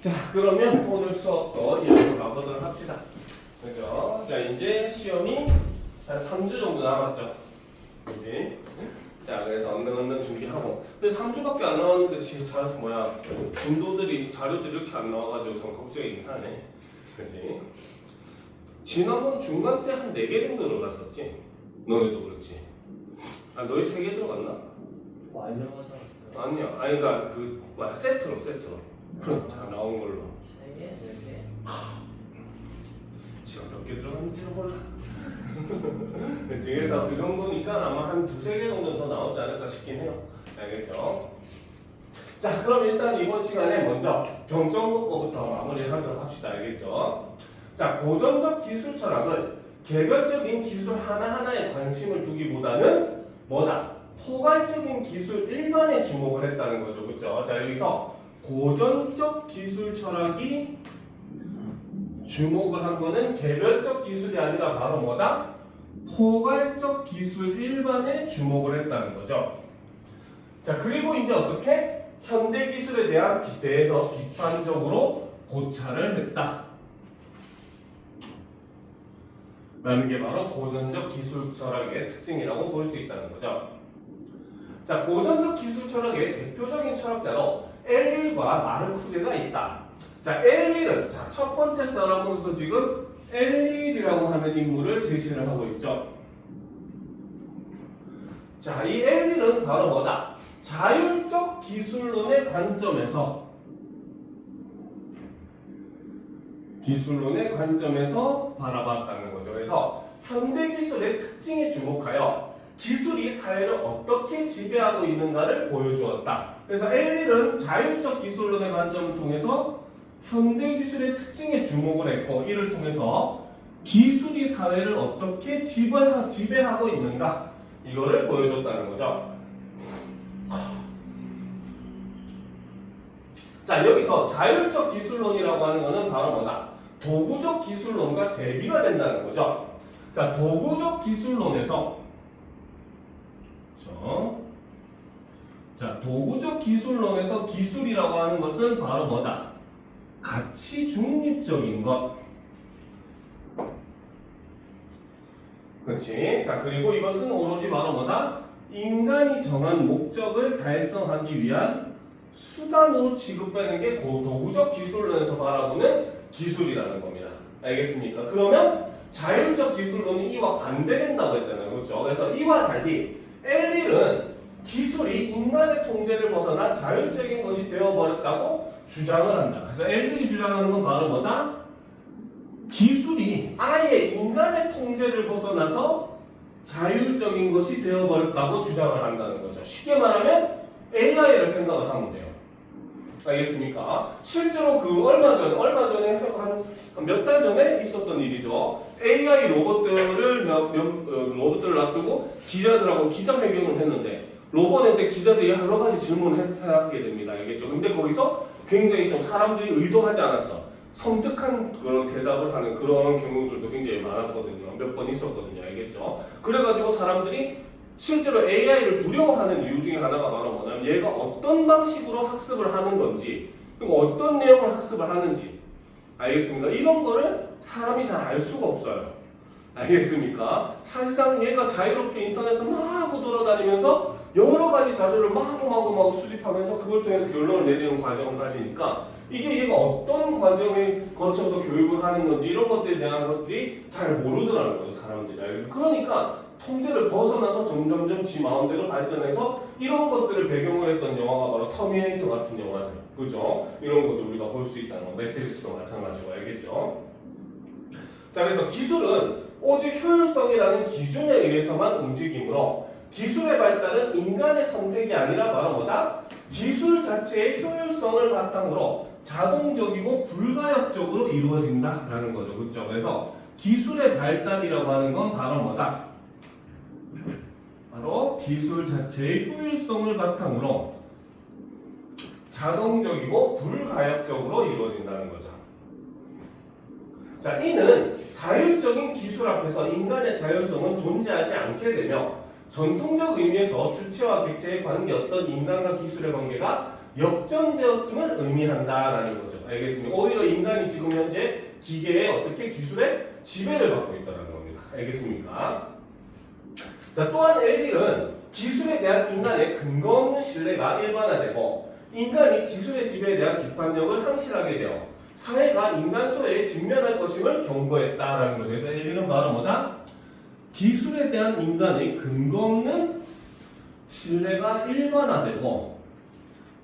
자, 그러면 오늘 수업도 이어서 가보도록 합시다. 그죠? 자, 이제 시험이 한 3주 정도 남았죠. 그지? 자, 그래서 언능 준비하고. 근데 3주밖에 안 남았는데 지금 진도들이, 자료들이 이렇게 안 나와가지고 좀 걱정이긴 하네. 그지? 지난번 중간 때 한 4개 정도 들어갔었지? 너희도 그렇지? 아, 너희 3개 들어갔나? 많이 들어가지 않았어요? 아니야. 아니, 그니까 세트로. 자, 나온 걸로. 3개? 4개? 지금 몇 개 들어갔는지는 몰라. 그치? 그래서 그 정도니까 아마 한 2-3개 정도는 더 나오지 않을까 싶긴 해요. 알겠죠? 자, 그럼 일단 이번 시간에 먼저 병정고 거부터 마무리를 하도록 합시다. 알겠죠? 자, 고전적 기술 철학은 개별적인 기술 하나하나에 관심을 두기보다는 뭐다? 포괄적인 기술 일반에 주목을 했다는 거죠. 그쵸? 자, 여기서 고전적 기술 철학이 주목을 한 거는 개별적 기술이 아니라 바로 뭐다? 포괄적 기술 일반에 주목을 했다는 거죠. 자, 그리고 이제 어떻게? 현대 기술에 대해서 비판적으로 고찰을 했다. 라는 게 바로 고전적 기술 철학의 특징이라고 볼 수 있다는 거죠. 자, 고전적 기술 철학의 대표적인 철학자로 엘릴과 마르쿠제가 있다. 자, 엘릴은 첫 번째 사람으로서 지금 엘릴이라고 하는 인물을 제시를 하고 있죠. 자, 이 엘릴은 바로 뭐다? 자율적 기술론의 관점에서 바라봤다는 거죠. 그래서 현대 기술의 특징에 주목하여 기술이 사회를 어떻게 지배하고 있는가를 보여주었다. 그래서 엘릴은 자율적 기술론의 관점을 통해서 현대 기술의 특징에 주목을 했고, 이를 통해서 기술이 사회를 어떻게 지배하고 있는가, 이거를 보여줬다는 거죠. 자, 여기서 자율적 기술론이라고 하는 것은 바로 뭐다? 도구적 기술론과 대비가 된다는 거죠. 자, 도구적 기술론에서 도구적 기술론에서 기술이라고 하는 것은 바로 뭐다? 가치 중립적인 것. 그렇지? 자, 그리고 이것은 오로지 바로 뭐다? 인간이 정한 목적을 달성하기 위한 수단으로 취급하는 게 도구적 기술론에서 바라보는 기술이라는 겁니다. 알겠습니까? 그러면 자율적 기술론이 이와 반대된다고 했잖아요. 그렇죠? 그래서 이와 달리 엘릴은 기술이 인간의 통제를 벗어나 자율적인 것이 되어버렸다고 주장을 한다. 그래서 엘릴이 주장하는 건 바로 뭐다? 기술이 아예 인간의 통제를 벗어나서 자율적인 것이 되어버렸다고 주장을 한다는 거죠. 쉽게 말하면 AI를 생각을 하면 돼요. 알겠습니까? 실제로 얼마 전에 한 몇 달 전에 있었던 일이죠. AI 로봇들을 놔두고 기자들하고 기자회견을 했는데, 로봇한테 기자들이 여러 가지 질문을 하게 됩니다. 알겠죠? 근데 거기서 굉장히 좀 사람들이 의도하지 않았던 섬뜩한 그런 대답을 하는 그런 경우들도 굉장히 많았거든요. 몇 번 있었거든요. 알겠죠? 그래가지고 사람들이 실제로 AI를 두려워하는 이유 중에 하나가 바로 뭐냐면, 얘가 어떤 방식으로 학습을 하는 건지, 그리고 어떤 내용을 학습을 하는지. 알겠습니까? 이런 거를 사람이 잘 알 수가 없어요. 알겠습니까? 사실상 얘가 자유롭게 인터넷을 막 하고 돌아다니면서 여러 가지 자료를 마구 수집하면서 그걸 통해서 결론을 내리는 과정을 가지니까, 이게 얘가 어떤 과정에 거쳐서 교육을 하는 건지 이런 것들에 대한 것들이 잘 모르더라는 거예요, 사람들이. 알겠죠? 그러니까 통제를 벗어나서 점점점 지 마음대로 발전해서 이런 것들을 배경으로 했던 영화가 바로 터미네이터 같은 영화들. 그죠? 이런 것들 우리가 볼 수 있다는 거. 매트릭스도 마찬가지고. 알겠죠? 자, 그래서 기술은 오직 효율성이라는 기준에 의해서만 움직이므로 기술의 발달은 인간의 선택이 아니라 바로 뭐다? 기술 자체의 효율성을 바탕으로 자동적이고 불가역적으로 이루어진다라는 거죠. 그렇죠? 그래서 기술의 발달이라고 하는 건 바로 뭐다? 바로 기술 자체의 효율성을 바탕으로 자동적이고 불가역적으로 이루어진다는 거죠. 자, 이는 자율적인 기술 앞에서 인간의 자율성은 존재하지 않게 되며 전통적 의미에서 주체와 객체의 관계였던 인간과 기술의 관계가 역전되었음을 의미한다라는 거죠. 알겠습니까? 오히려 인간이 지금 현재 기계의 어떻게 기술의 지배를 받고 있다는 겁니다. 알겠습니까? 자, 또한 엘릴은 기술에 대한 인간의 근거 없는 신뢰가 일반화되고 인간이 기술의 지배에 대한 비판력을 상실하게 되어 사회가 인간 소외에 직면할 것임을 경고했다라는 거죠. 그래서 엘릴은 바로 뭐다? 기술에 대한 인간의 근거 없는 신뢰가 일반화되고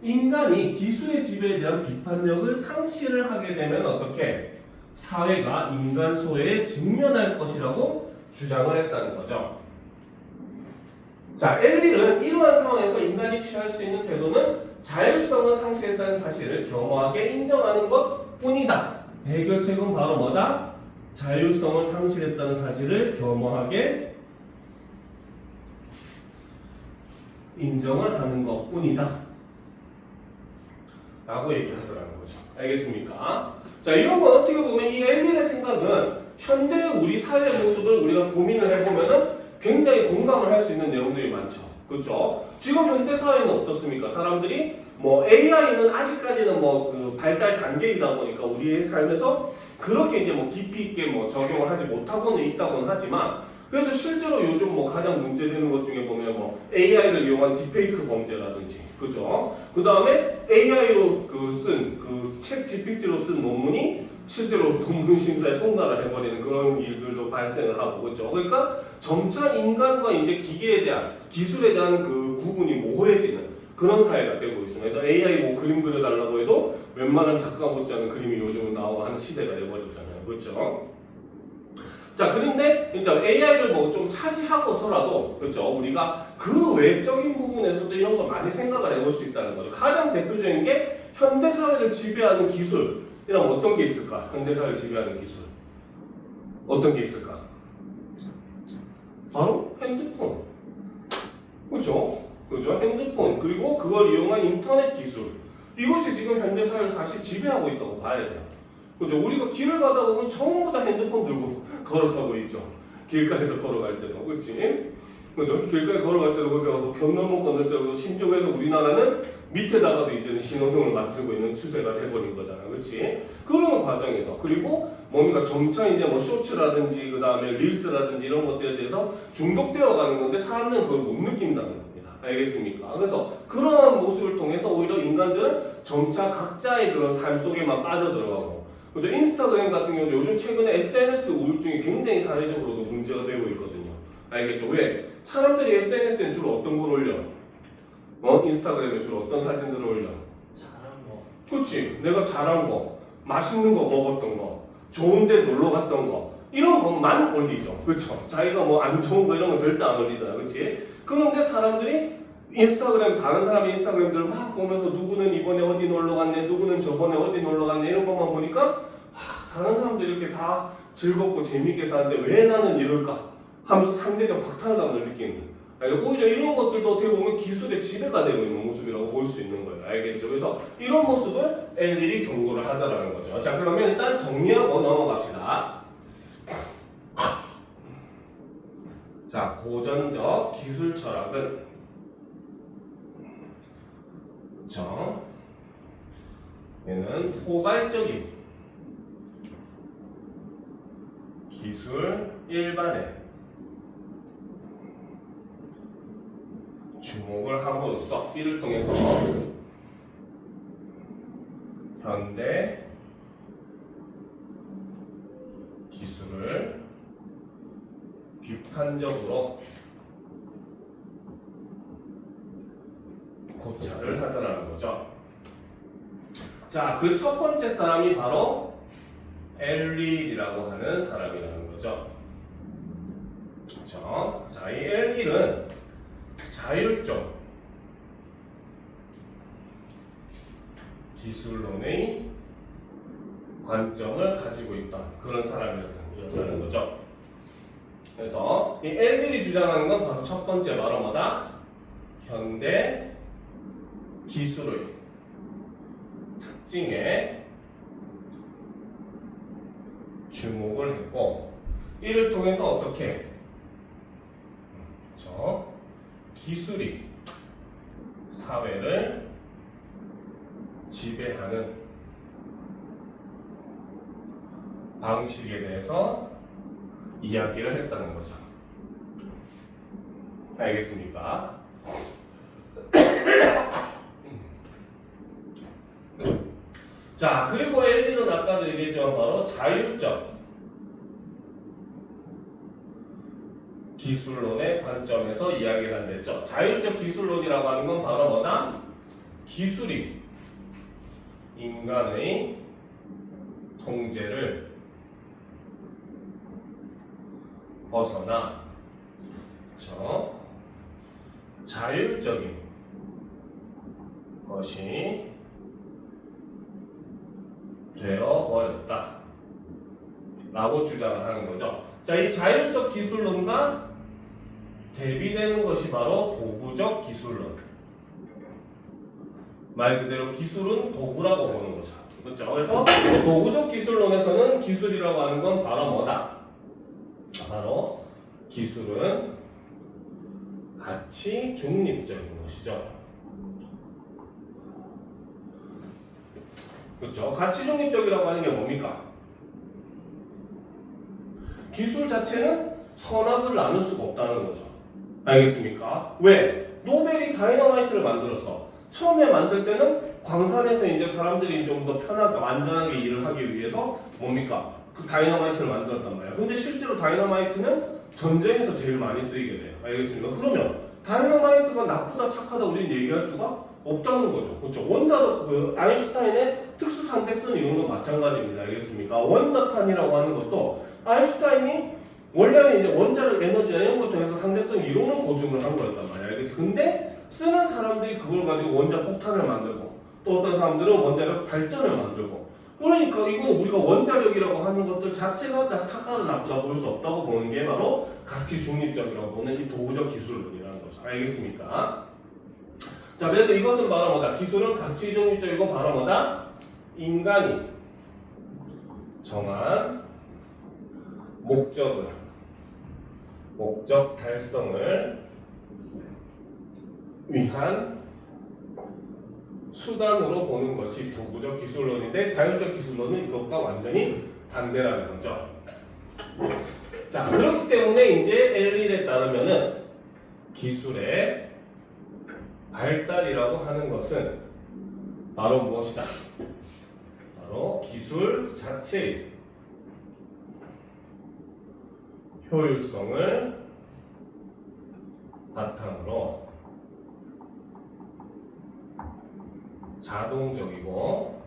인간이 기술의 지배에 대한 비판력을 상실을 하게 되면 어떻게? 사회가 인간 소외에 직면할 것이라고 주장을 했다는 거죠. 자, 엘릴은 이러한 상황에서 인간이 취할 수 있는 태도는 자율성을 상실했다는 사실을 겸허하게 인정하는 것 뿐이다. 해결책은 바로 뭐다? 자율성을 상실했다는 사실을 겸허하게 인정을 하는 것 뿐이다. 라고 얘기하더라는 거죠. 알겠습니까? 자, 이런 건 어떻게 보면 이 엘릴의 생각은 현대의 우리 사회의 모습을 우리가 고민을 해보면은 굉장히 공감을 할 수 있는 내용들이 많죠. 그렇죠? 지금 현대 사회는 어떻습니까? 사람들이 뭐 AI는 아직까지는 그 발달 단계이다 보니까 우리의 삶에서 그렇게 이제 뭐 깊이 있게 뭐 적용을 하지 못하고는 있다고는 하지만 그래도 실제로 요즘 뭐 가장 문제되는 것 중에 보면 뭐 AI를 이용한 딥페이크 범죄라든지 그죠? 그 다음에 AI로 쓴 챗 GPT로 쓴 논문이 실제로 논문 심사에 통과를 해버리는 그런 일들도 발생을 하고 그렇죠. 그러니까 점차 인간과 이제 기계에 대한 기술에 대한 그 구분이 모호해지는 그런 사회가 되고 있습니다. 그래서 AI 뭐 그림 그려달라고 해도 웬만한 작가 못지않은 그림이 요즘은 나오고 하는 시대가 돼버렸잖아요. 그렇죠? 자, 그런데 이제 AI를 뭐 좀 차지하고서라도 그렇죠. 우리가 그 외적인 부분에서도 이런 걸 많이 생각을 해볼 수 있다는 거죠. 가장 대표적인 게 현대 사회를 지배하는 기술. 이런 어떤 게 있을까? 현대 사회를 지배하는 기술. 어떤 게 있을까? 바로 핸드폰. 그렇죠? 그죠? 핸드폰 그리고 그걸 이용한 인터넷 기술. 이것이 지금 현대 사회를 사실 지배하고 있다고 봐야 돼요. 그죠? 우리가 길을 가다 보면 전부 다 핸드폰 들고 걸어가고 있죠. 길가에서 걸어갈 때도, 그렇지? 그죠? 길가에 걸어갈 때도 그러니까 경로문 건널 때도 심지어서 우리나라는 밑에다가도 이제는 신호등을 만들고 있는 추세가 돼버린 거잖아, 그렇지? 그런 과정에서 그리고 뭡니까 점차 이제 뭐 쇼츠라든지 그 다음에 릴스라든지 이런 것들에 대해서 중독되어 가는 건데 사람들은 그걸 못 느낀다는 겁니다. 알겠습니까? 그래서 그러한 모습을 통해서 오히려 인간들은 점차 각자의 그런 삶 속에만 빠져들어가고 그죠? 인스타그램 같은 경우도 요즘 최근에 SNS 우울증이 굉장히 사회적으로도 문제가 되고 있거든요. 알겠죠? 왜? 사람들이 SNS에 주로 어떤 걸 올려? 인스타그램에 주로 어떤 사진들을 올려? 잘한 거. 그렇지. 내가 잘한 거, 맛있는 거 먹었던 거, 좋은 데 놀러 갔던 거 이런 것만 올리죠. 그렇죠? 자기가 뭐 안 좋은 거 이런 거 절대 안 올리잖아. 그렇지? 그런데 사람들이 인스타그램 다른 사람의 인스타그램들을 막 보면서 누구는 이번에 어디 놀러 갔네, 누구는 저번에 어디 놀러 갔네 이런 것만 보니까 다른 사람들이 이렇게 다 즐겁고 재밌게 사는데 왜 나는 이럴까 하면서 상대적 박탈감을 느끼는. 오히려 이런 것들도 어떻게 보면 기술의 지배가 되고 있는 모습이라고 볼 수 있는 거예요. 알겠죠? 그래서 이런 모습을 엘릴이 경고를 하더라는 거죠. 자, 그러면 일단 정리하고 넘어갑시다. 자, 고전적 기술 철학은 그렇죠? 얘는 포괄적인 기술 일반에 주목을 함으로써 이를 통해서 현대 기술을 비판적으로 고찰을 하더라는 거죠. 자, 그 첫 번째 사람이 바로 엘릴이라고 하는 사람이라는 거죠. 그렇죠? 자, 이 엘릴은 자율적 기술론의 관점을 가지고 있던 그런 사람이었다는 거죠. 그래서 이 엘릴이 주장하는 건 바로 첫 번째 바로 뭐다? 현대 기술의 특징에 주목을 했고 이를 통해서 어떻게 기술이 사회를 지배하는 방식에 대해서 이야기를 했다는 거죠. 알겠습니까? 자, 그리고 LD는 아까도 얘기했지만 바로 자율적 기술론의 관점에서 이야기를 한댔죠. 자율적 기술론이라고 하는 건 바로 뭐다? 기술이 인간의 통제를 벗어나 그렇죠? 자율적인 것이 되어버렸다 라고 주장을 하는 거죠. 자, 이 자율적 기술론과 대비되는 것이 바로 도구적 기술론. 말 그대로 기술은 도구라고 보는 거죠. 그렇죠? 그래서 도구적 기술론에서는 기술이라고 하는 건 바로 뭐다? 바로 기술은 가치 중립적인 것이죠. 그렇죠? 가치 중립적이라고 하는 게 뭡니까? 기술 자체는 선악을 나눌 수가 없다는 거죠. 알겠습니까? 왜? 노벨이 다이너마이트를 만들었어. 처음에 만들 때는 광산에서 이제 사람들이 좀 더 편하게 안전하게 일을 하기 위해서 뭡니까? 그 다이너마이트를 만들었단 말이야. 근데 실제로 다이너마이트는 전쟁에서 제일 많이 쓰이게 돼요. 알겠습니까? 그러면 다이너마이트가 나쁘다 착하다 우리는 얘기할 수가 없다는 거죠. 그렇죠? 아인슈타인의 특수 상대성 이론도 마찬가지입니다. 알겠습니까? 원자탄이라고 하는 것도 아인슈타인이 원래는 이제 원자력 에너지나 이런 걸 통해서 상대성 이론을 고증을 한 거였단 말이야. 알겠지? 근데 쓰는 사람들이 그걸 가지고 원자 폭탄을 만들고 또 어떤 사람들은 원자력 발전을 만들고 그러니까 이건 우리가 원자력이라고 하는 것들 자체가 다 착하다 나쁘다 볼 수 없다고 보는 게 바로 가치 중립적이라고 보는 이 도구적 기술론이라는 거죠. 알겠습니까? 자, 그래서 이것은 바로 뭐다? 기술은 가치 중립적이고 바로 뭐다? 인간이 정한 목적 달성을 위한 수단으로 보는 것이 도구적 기술론인데 자율적 기술론은 이것과 완전히 반대라는 거죠. 자, 그렇기 때문에 이제 엘릴에 따르면은 기술의 발달이라고 하는 것은 바로 무엇이다? 바로 기술 자체의 효율성을 바탕으로 자동적이고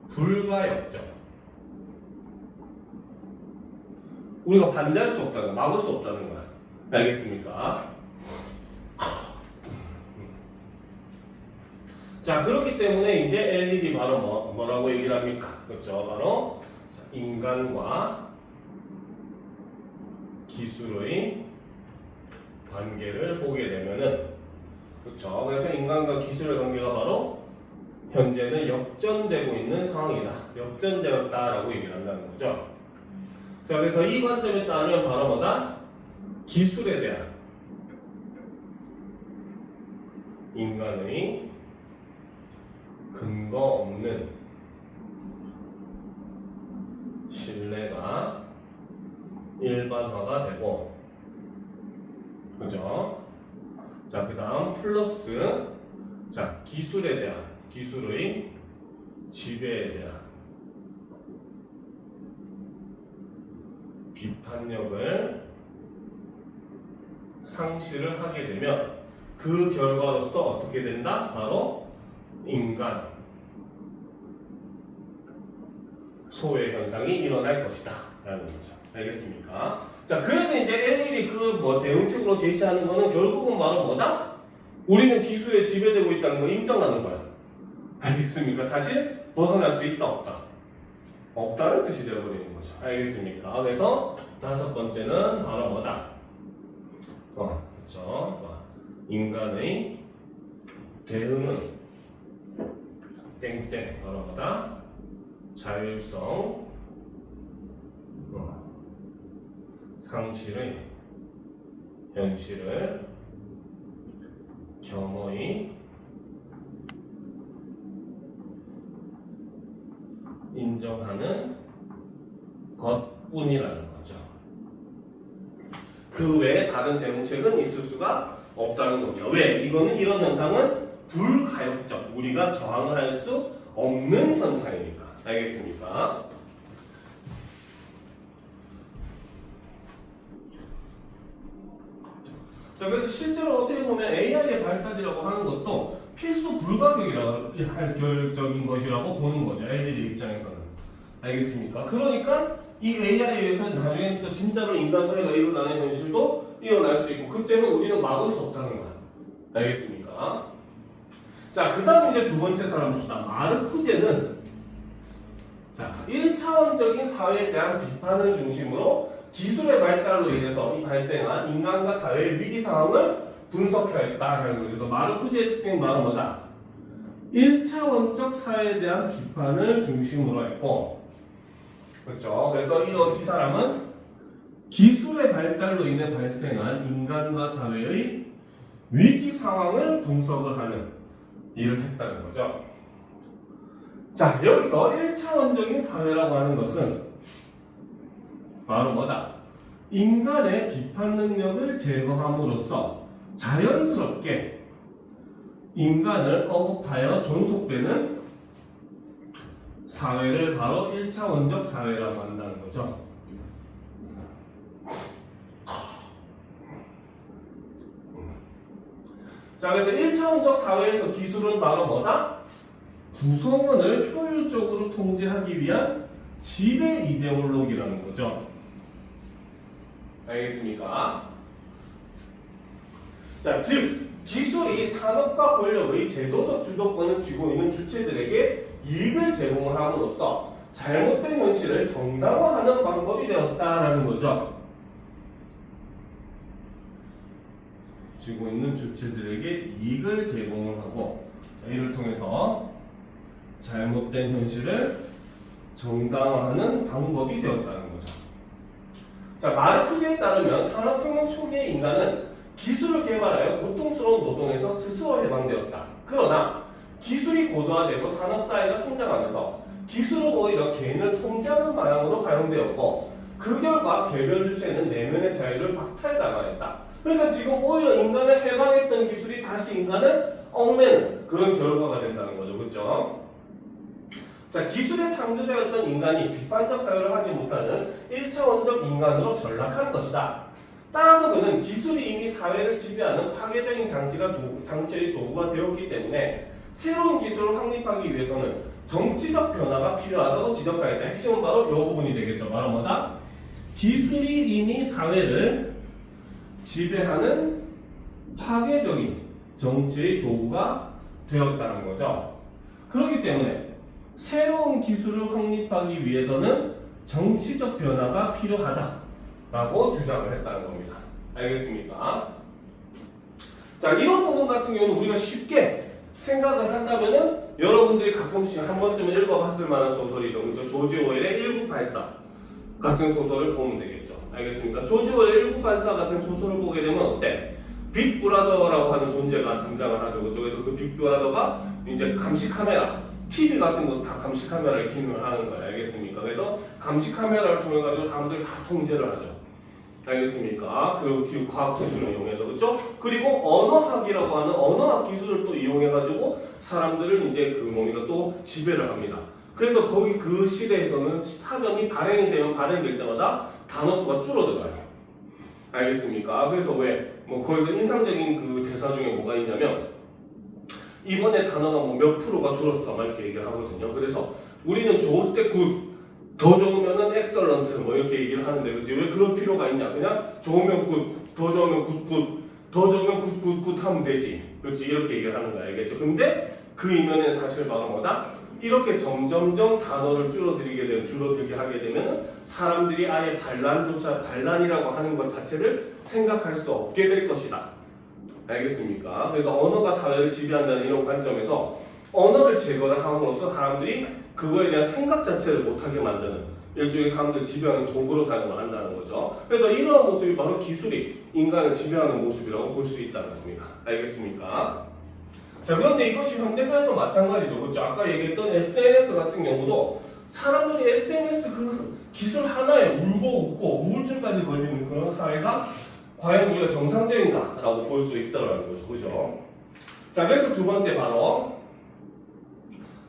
불가역적 우리가 반대할 수 없다는 거야. 막을 수 없다는 거야. 알겠습니까? 자, 그렇기 때문에 이제 엘릴이 바로 뭐라고 얘기를 합니까? 그렇죠? 바로 인간과 기술의 관계를 보게 되면은 그렇죠. 그래서 인간과 기술의 관계가 바로 현재는 역전되고 있는 상황이다. 역전되었다라고 얘기를 한다는 거죠. 자, 그래서 이 관점에 따르면 바로 뭐다? 기술에 대한 인간의 근거 없는 신뢰가 일반화가 되고, 그죠? 자, 그 다음 플러스, 자, 기술의 지배에 대한 비판력을 상실을 하게 되면 그 결과로서 어떻게 된다? 바로 인간 소외 현상이 일어날 것이다 라는 거죠. 알겠습니까? 자, 그래서 이제 엘릴이 대응책으로 제시하는 거는 결국은 바로 뭐다? 우리는 기술에 지배되고 있다는 걸 인정하는 거야. 알겠습니까? 사실 벗어날 수 있다 없다? 없다는 뜻이 되어버리는 거죠. 알겠습니까? 그래서 다섯 번째는 바로 뭐다? 그렇죠? 인간의 대응은 땡땡 바로 뭐다? 자율성 상실의 현실을 겸허히 인정하는 것뿐이라는 거죠. 그 외에 다른 대응책은 있을 수가 없다는 겁니다. 왜? 이거는 이런 현상은 불가역적, 우리가 저항을 할 수 없는 현상이니까. 알겠습니까? 자, 그래서 실제로 어떻게 보면 AI의 발달이라고 하는 것도 필수 불가격이라고 할 결적인 것이라고 보는 거죠. 애들의 입장에서는. 알겠습니까? 그러니까 이 AI에 의해서 나중에 또 진짜로 인간 사회가 일어나는 현실도 일어날 수 있고, 그때는 우리는 막을 수 없다는 거야. 알겠습니까? 자, 그 다음 이제 두 번째 사람 봅시다. 마르쿠제는 자, 1차원적인 사회에 대한 비판을 중심으로 기술의 발달로 인해서 이 발생한 인간과 사회의 위기 상황을 분석하였다라는 거죠. 그래서 마르쿠제의 특징은 바로 뭐다? 1차원적 사회에 대한 비판을 중심으로 했고, 그렇죠. 그래서 이 사람은 기술의 발달로 인해 발생한 인간과 사회의 위기 상황을 분석을 하는 일을 했다는 거죠. 자, 여기서 1차원적인 사회라고 하는 것은 바로 뭐다? 인간의 비판 능력을 제거함으로써 자연스럽게 인간을 억압하여 존속되는 사회를 바로 1차원적 사회라고 한다는 거죠. 자, 그래서 1차원적 사회에서 기술은 바로 뭐다? 구성원을 효율적으로 통제하기 위한 지배 이데올로기라는 거죠. 알겠습니까? 자, 즉 기술이 산업과 권력의 제도적 주도권을 쥐고 있는 주체들에게 이익을 제공을 함으로써 잘못된 현실을 정당화하는 방법이 되었다라는 거죠. 쥐고 있는 주체들에게 이익을 제공을 하고, 자, 이를 통해서 잘못된 현실을 정당화하는 방법이 되었다는 거죠. 자, 마르쿠제에 따르면 산업혁명 초기의 인간은 기술을 개발하여 고통스러운 노동에서 스스로 해방되었다. 그러나 기술이 고도화되고 산업사회가 성장하면서 기술은 오히려 개인을 통제하는 방향으로 사용되었고, 그 결과 개별 주체는 내면의 자유를 박탈당하였다. 그러니까 지금 오히려 인간을 해방했던 기술이 다시 인간을 얽매는 그런 결과가 된다는 거죠. 그렇죠? 자, 기술의 창조자였던 인간이 비판적 사유를 하지 못하는 1차원적 인간으로 전락한 것이다. 따라서 그는 기술이 이미 사회를 지배하는 파괴적인 장치의 도구가 되었기 때문에 새로운 기술을 확립하기 위해서는 정치적 변화가 필요하다고 지적하였다. 핵심은 바로 이 부분이 되겠죠. 바로 뭐다? 기술이 이미 사회를 지배하는 파괴적인 정치의 도구가 되었다는 거죠. 그렇기 때문에 새로운 기술을 확립하기 위해서는 정치적 변화가 필요하다라고 주장을 했다는 겁니다. 알겠습니까? 자, 이런 부분 같은 경우는 우리가 쉽게 생각을 한다면은 여러분들이 가끔씩 한 번쯤은 읽어봤을 만한 소설이죠. 그죠? 조지 오웰의 1984 같은 소설을 보면 되겠죠. 알겠습니까? 조지 오웰의 1984 같은 소설을 보게 되면 어때? 빅 브라더라고 하는 존재가 등장을 하죠. 그죠? 그래서 그 빅 브라더가 이제 감시 카메라, TV 같은 거 다 감시 카메라를 기능을 하는 거예요. 알겠습니까? 그래서 감시 카메라를 통해 가지고 사람들을 다 통제를 하죠. 알겠습니까? 그 과학 기술을 이용해서, 그렇죠? 그리고 언어학이라고 하는 언어학 기술을 또 이용해 가지고 사람들을 이제 뭡니까 또 지배를 합니다. 그래서 거기 그 시대에서는 사전이 발행될 때마다 단어 수가 줄어들어요. 알겠습니까? 그래서 왜 뭐 거기서 인상적인 그 대사 중에 뭐가 있냐면, 이번에 단어가 뭐 몇 프로가 줄었어 막 이렇게 얘기를 하거든요. 그래서 우리는 좋을 때 굿, 더 좋으면은 엑설런트 뭐 이렇게 얘기를 하는데, 그치? 왜 그럴 필요가 있냐? 그냥 좋으면 굿, 더 좋으면 굿, 더 좋으면 굿 하면 되지. 그렇지? 이렇게 얘기를 하는 거 알겠죠? 근데 그 이면에는 사실 바로 뭐다? 이렇게 점점점 단어를 줄어들게 하게 되면 사람들이 아예 반란이라고 하는 것 자체를 생각할 수 없게 될 것이다. 알겠습니까? 그래서 언어가 사회를 지배한다는 이런 관점에서 언어를 제거를 함으로써 사람들이 그거에 대한 생각 자체를 못하게 만드는 일종의 사람들을 지배하는 도구로 사용을 한다는 거죠. 그래서 이러한 모습이 바로 기술이 인간을 지배하는 모습이라고 볼 수 있다는 겁니다. 알겠습니까? 자, 그런데 이것이 현대사회도 마찬가지죠. 그렇죠? 아까 얘기했던 SNS 같은 경우도 사람들이 SNS 그 기술 하나에 울고 웃고 우울증까지 걸리는 그런 사회가 과연 우리가 정상적인가라고 볼 수 있다는 거죠. 그죠? 자, 그래서 두 번째 바로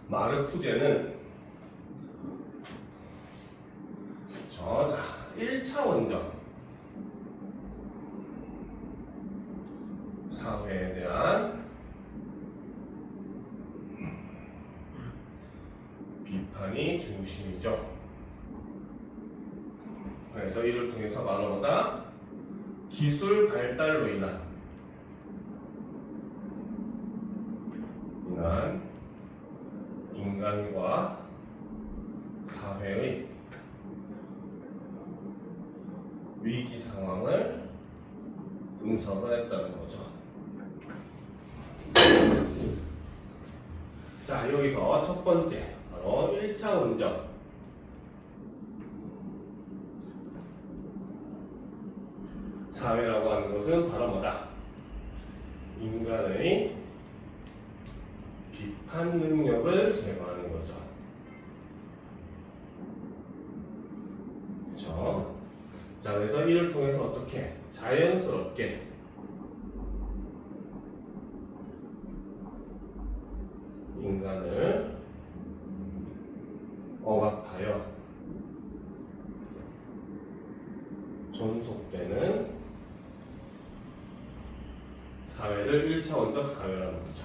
마르쿠제는 자, 1차 원적 사회에 대한 비판이 중심이죠. 그래서 이를 통해서 말하보다 기술 발달로 인한 인간과 사회의 위기 상황을 분석을 했다는 거죠. 자, 여기서 첫 번째 바로 1차 원적 사회라고 하는 것은 바로 뭐다? 인간의 비판 능력을 제거하는 거죠. 그렇죠? 자, 그래서 이를 통해서 어떻게 자연스럽게 인간을 억압하여 존속되는 사회를 1차 원적 사회라는 거죠.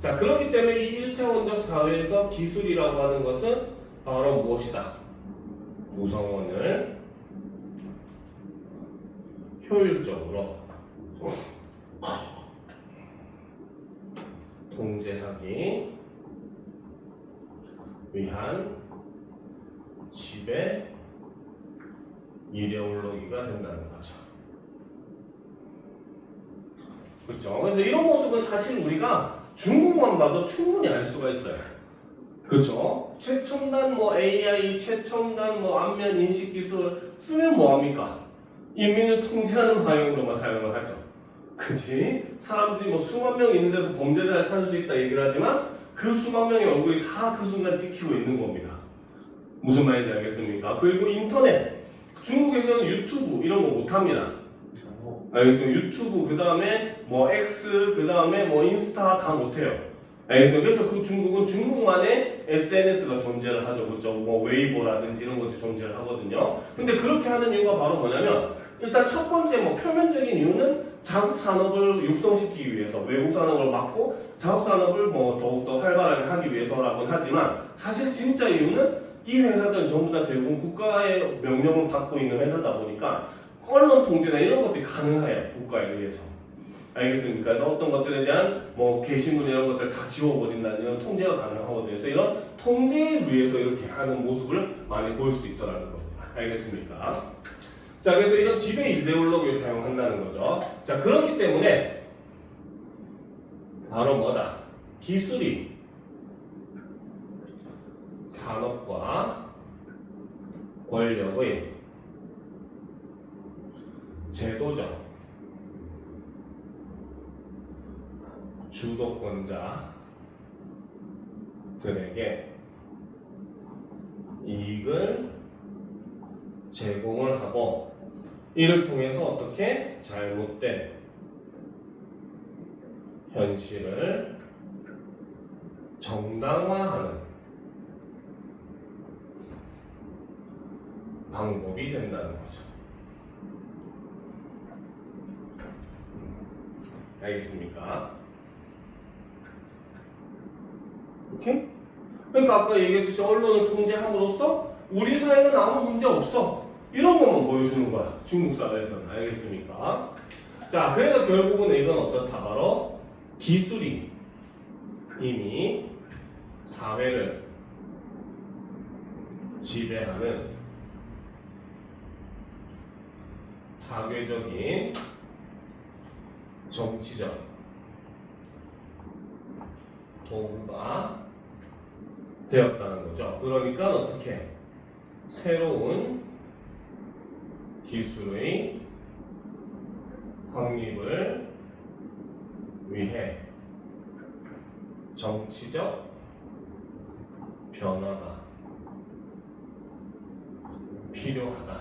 자, 그렇기 때문에 이 1차 원적 사회에서 기술이라고 하는 것은 바로 무엇이다? 구성원을 효율적으로 통제하기 위한 지배 이데올로기가 된다는 거죠. 그렇죠? 그래서 이런 모습은 사실 우리가 중국만 봐도 충분히 알 수가 있어요. 그렇죠? 최첨단 AI, 최첨단 안면 인식 기술 쓰면 뭐합니까? 인민을 통제하는 방향으로만 사용을 하죠. 그치? 사람들이 수만 명 있는 데서 범죄자를 찾을 수 있다 얘기를 하지만 그 수만 명의 얼굴이 다 그 순간 찍히고 있는 겁니다. 무슨 말인지 알겠습니까? 그리고 인터넷, 중국에서는 유튜브 이런 거 못합니다. 알겠습니다. 유튜브, 그 다음에 X, 그 다음에 인스타 다 못해요. 알겠습니다. 그래서 그 중국은 중국만의 SNS가 존재를 하죠. 그렇죠? 웨이보라든지 이런 것도 존재를 하거든요. 근데 그렇게 하는 이유가 바로 뭐냐면 일단 첫 번째 표면적인 이유는 자국 산업을 육성시키기 위해서, 외국 산업을 막고 자국 산업을 더욱더 활발하게 하기 위해서라고는 하지만 사실 진짜 이유는 이 회사들은 전부 다 대부분 국가의 명령을 받고 있는 회사다 보니까 언론 통제나 이런 것들이 가능해요. 국가에 의해서. 알겠습니까? 그래서 어떤 것들에 대한 게시물 이런 것들 다 지워버린다는 이런 통제가 가능하거든요. 그래서 이런 통제에 의해서 이렇게 하는 모습을 많이 볼 수 있더라는 겁니다. 알겠습니까? 자, 그래서 이런 지배 이데올로기를 사용한다는 거죠. 자, 그렇기 때문에 바로 뭐다? 기술이 산업과 권력의 제도적 주도권자들에게 이익을 제공을 하고 이를 통해서 어떻게 잘못된 현실을 정당화하는 방법이 된다는 거죠. 알겠습니까? 오케이? 그러니까 아까 얘기했듯이 언론을 통제함으로써 우리 사회는 아무 문제 없어. 이런 것만 보여주는 거야. 중국 사회에서는. 알겠습니까? 자, 그래서 결국은 이건 어떻다? 바로 기술이 이미 사회를 지배하는 파괴적인 정치적 도구가 되었다는 거죠. 그러니까 어떻게 새로운 기술의 확립을 위해 정치적 변화가 필요하다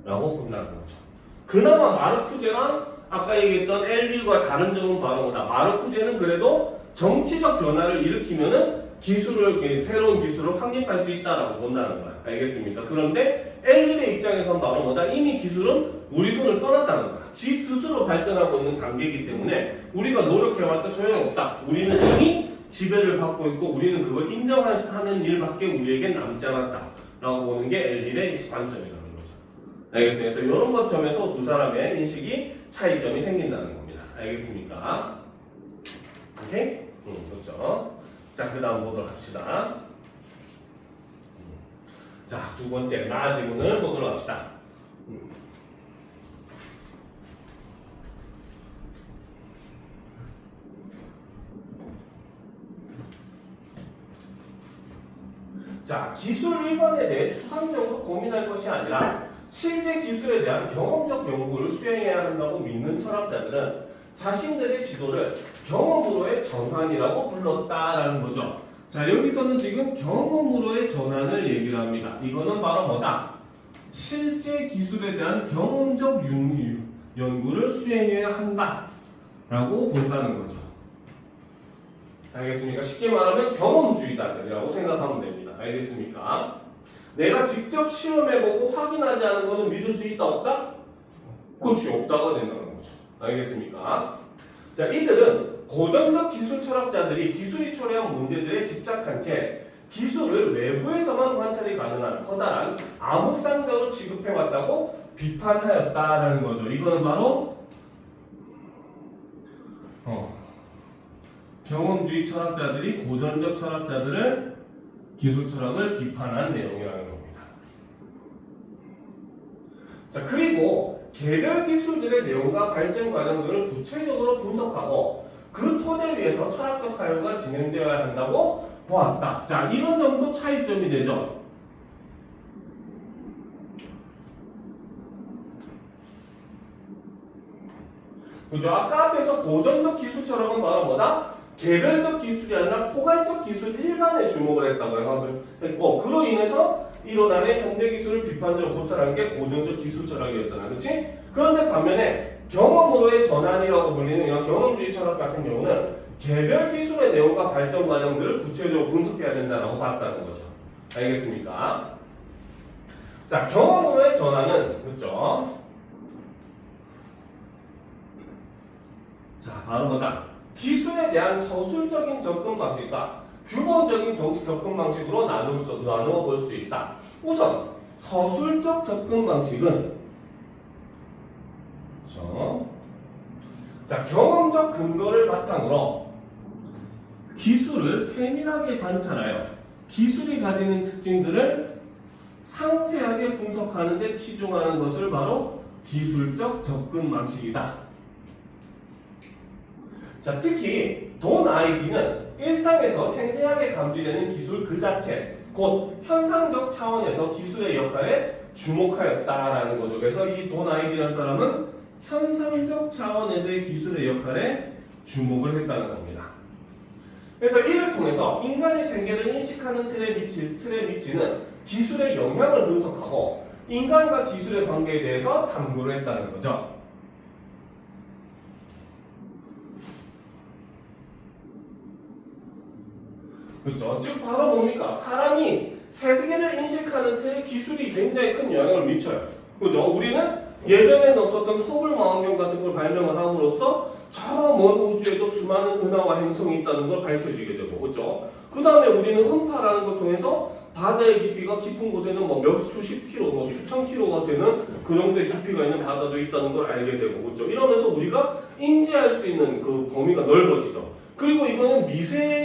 라고 본다는 거죠. 그나마 마르쿠제랑 아까 얘기했던 엘딜과 다른 점은 바로 뭐다. 마르쿠제는 그래도 정치적 변화를 일으키면은 새로운 기술을 확립할 수 있다라고 본다는 거야. 알겠습니까? 그런데 엘딜의 입장에선 바로 뭐다. 이미 기술은 우리 손을 떠났다는 거야. 지 스스로 발전하고 있는 단계이기 때문에 우리가 노력해봤자 소용없다. 우리는 이미 지배를 받고 있고 우리는 그걸 인정하는 일밖에 우리에겐 남지 않았다 라고 보는 게 엘딜의 관점이라는 거죠. 알겠습니다. 그래서 이런 것 점에서 두 사람의 인식이 차이점이 생긴다는 겁니다. 알겠습니까? 오케이? 그렇죠. 자, 그 다음 보도록 합시다. 자, 두 번째 나 지문을 보도록 합시다. 자, 기술 1번에 대해 추상적으로 고민할 것이 아니라 실제 기술에 대한 경험적 연구를 수행해야 한다고 믿는 철학자들은 자신들의 시도를 경험으로의 전환이라고 불렀다라는 거죠. 자, 여기서는 지금 경험으로의 전환을 얘기를 합니다. 이거는 바로 뭐다? 실제 기술에 대한 경험적 연구를 수행해야 한다라고 본다는 거죠. 알겠습니까? 쉽게 말하면 경험주의자들이라고 생각하면 됩니다. 알겠습니까? 내가 직접 실험해보고 확인하지 않은 것은 믿을 수 있다 없다? 그렇지, 없다가 된다는 거죠. 알겠습니까? 자, 이들은 고전적 기술 철학자들이 기술이 초래한 문제들에 집착한 채 기술을 외부에서만 관찰이 가능한 커다란 암흑상자로 취급해왔다고 비판하였다라는 거죠. 이거는 바로 경험주의 철학자들이 고전적 철학자들을 기술 철학을 비판한 내용이라는 겁니다. 자, 그리고 개별 기술들의 내용과 발전 과정들을 구체적으로 분석하고 그 토대 위에서 철학적 사유가 진행되어야 한다고 보았다. 자, 이런 점도 차이점이 되죠. 그죠? 아까 앞에서 고전적 기술 철학은 바로 뭐다? 개별적 기술이 아니라 포괄적 기술 일반에 주목을 했다고 했고, 그로 인해서 일어나는 현대 기술을 비판적으로 고찰한 게 고전적 기술 철학이었잖아, 그렇지? 그런데 반면에 경험으로의 전환이라고 불리는 이런 경험주의 철학 같은 경우는 개별 기술의 내용과 발전 과정들을 구체적으로 분석해야 된다고 봤다는 거죠. 알겠습니까? 자, 경험으로의 전환은 그렇죠? 자, 바로 뭐다? 기술에 대한 서술적인 접근 방식과 규범적인 정치 접근 방식으로 나누어 볼 수 있다. 우선 서술적 접근 방식은 그렇죠? 자, 경험적 근거를 바탕으로 기술을 세밀하게 관찰하여 기술이 가지는 특징들을 상세하게 분석하는 데 치중하는 것을 바로 기술적 접근 방식이다. 자, 특히 돈 아이디는 일상에서 생생하게 감지되는 기술 그 자체, 곧 현상적 차원에서 기술의 역할에 주목하였다라는 거죠. 그래서 이 돈 아이디라는 사람은 현상적 차원에서의 기술의 역할에 주목을 했다는 겁니다. 그래서 이를 통해서 인간의 생계를 인식하는 틀에 미치는 기술의 영향을 분석하고 인간과 기술의 관계에 대해서 탐구를 했다는 거죠. 그렇죠. 즉 바로 뭡니까? 사람이 세계를 인식하는 틀에 기술이 굉장히 큰 영향을 미쳐요. 그죠? 우리는 예전에는 없었던 허블 망원경 같은 걸 발명을 함으로써 저 먼 우주에도 수많은 은하와 행성이 있다는 걸 밝혀지게 되고, 그렇죠? 그 다음에 우리는 음파라는 걸 통해서 바다의 깊이가 깊은 곳에는 뭐 몇 수십 킬로, 뭐 수천 킬로가 되는 그 정도의 깊이가 있는 바다도 있다는 걸 알게 되고, 그렇죠? 이러면서 우리가 인지할 수 있는 그 범위가 넓어지죠. 그리고 이거는 미세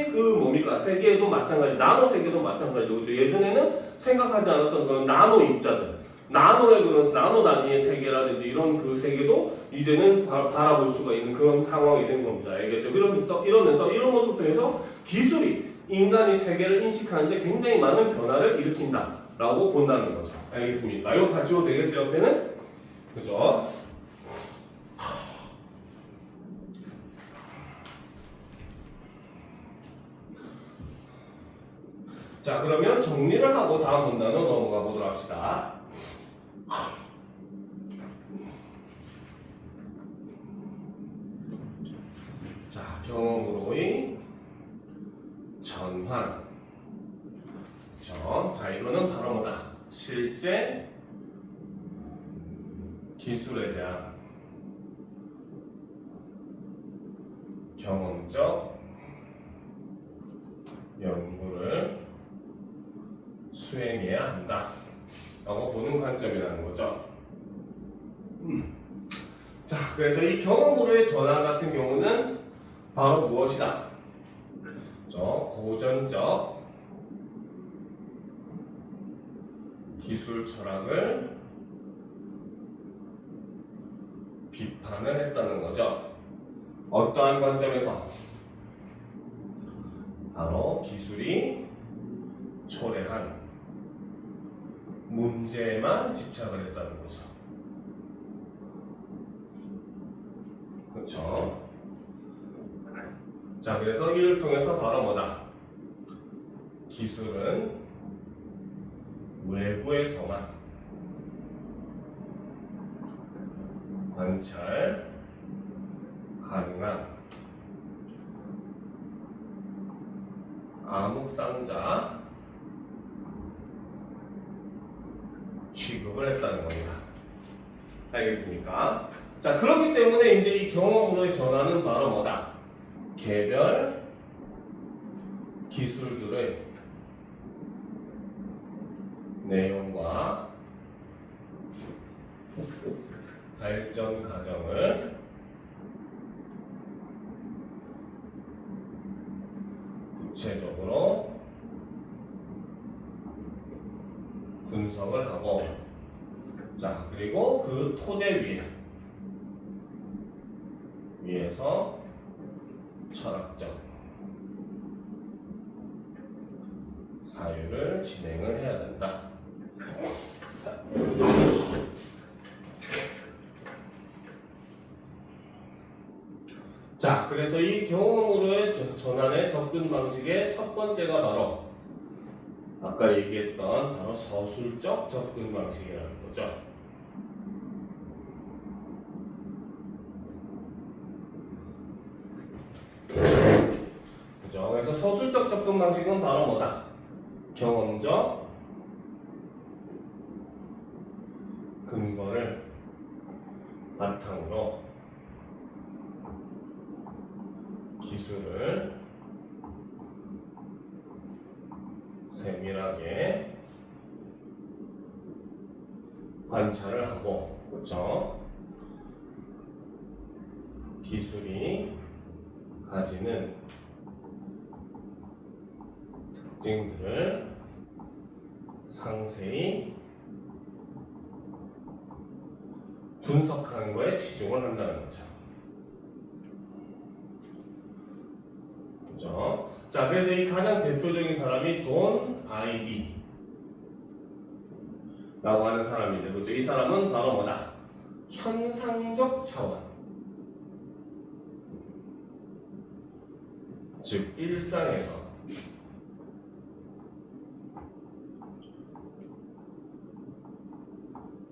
세계도 마찬가지, 나노 세계도 마찬가지죠. 그렇죠? 예전에는 생각하지 않았던 그런 나노 입자들, 나노의 그런 나노 단위의 세계라든지 이런 그 세계도 이제는 바라볼 수가 있는 그런 상황이 된 겁니다. 알겠죠? 이러면서 이런 모습을 통해서 기술이 인간이 세계를 인식하는데 굉장히 많은 변화를 일으킨다라고 본다는 거죠. 알겠습니까? 이거 다 지워도 되겠죠? 옆에는? 그죠? 자, 그러면 정리를 하고 다음 문단으로 넘어가 보도록 합시다. 자, 경험으로의 전환. 그렇죠? 자, 이거는 바로 뭐다? 실제 기술에 대한 경험적 연구를 수행해야 한다 라고 보는 관점이라는 거죠. 자, 그래서 이 경험으로의 전환 같은 경우는 바로 무엇이다? 고전적 기술 철학을 비판을 했다는 거죠. 어떠한 관점에서? 바로 기술이 초래한 문제에만 집착을 했다는 거죠. 그렇죠? 자, 그래서 이를 통해서 바로 뭐다? 기술은 외부에서만 관찰 가능한 암흑상자 취급을 했다는 겁니다. 알겠습니까? 자, 그렇기 때문에 이제 이 경험으로의 전환은 바로 뭐다? 개별 기술들의 내용과 발전 과정을 구체적으로 분석을 하고, 자, 그리고 그 토대 위에서 철학적 사유를 진행을 해야 된다. 자, 그래서 이 경험으로의 전환의 접근 방식의 첫 번째가 바로 아까 얘기했던 바로 서술적 접근 방식이라는 거죠. 그죠? 그래서 서술적 접근 방식은 바로 뭐다? 경험적 근거를 바탕으로 기술을 세밀하게 관찰을 하고, 그렇죠? 기술이 가지는 특징들을 상세히 분석하는 거에 치중을 한다는 거죠. 그렇죠? 자, 그래서 이 가장 대표적인 사람이 돈 아이디 라고 하는 사람인데, 그렇죠? 이 사람은 바로 뭐다? 현상적 차원, 즉 일상에서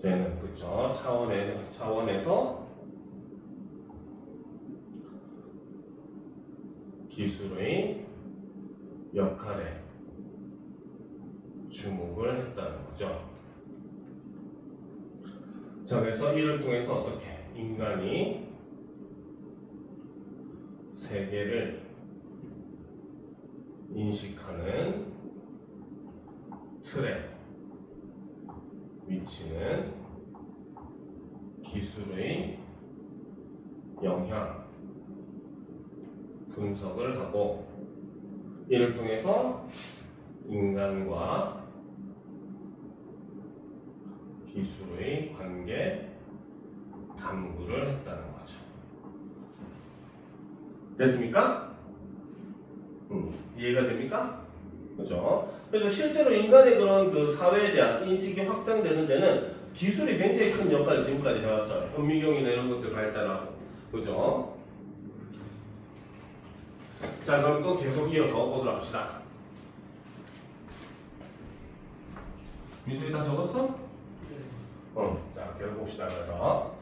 되는, 그렇죠? 차원에서 기술의 역할에 주목을 했다는 거죠. 자, 그래서 이를 통해서 어떻게 인간이 세계를 인식하는 틀에 위치는 기술의 영향 분석을 하고, 이를 통해서 인간과 기술의 관계 탐구를 했다는 거죠. 됐습니까? 이해가 됩니까? 그죠? 그래서 실제로 인간의 그런 그 사회에 대한 인식이 확장되는 데는 기술이 굉장히 큰 역할을 지금까지 해왔어요. 현미경이나 이런 것들 발달하고, 그죠? 자, 그럼 또 계속 이어서 보도록 합시다. 민수이 다 적었어? 자, 계속 봅시다. 그래서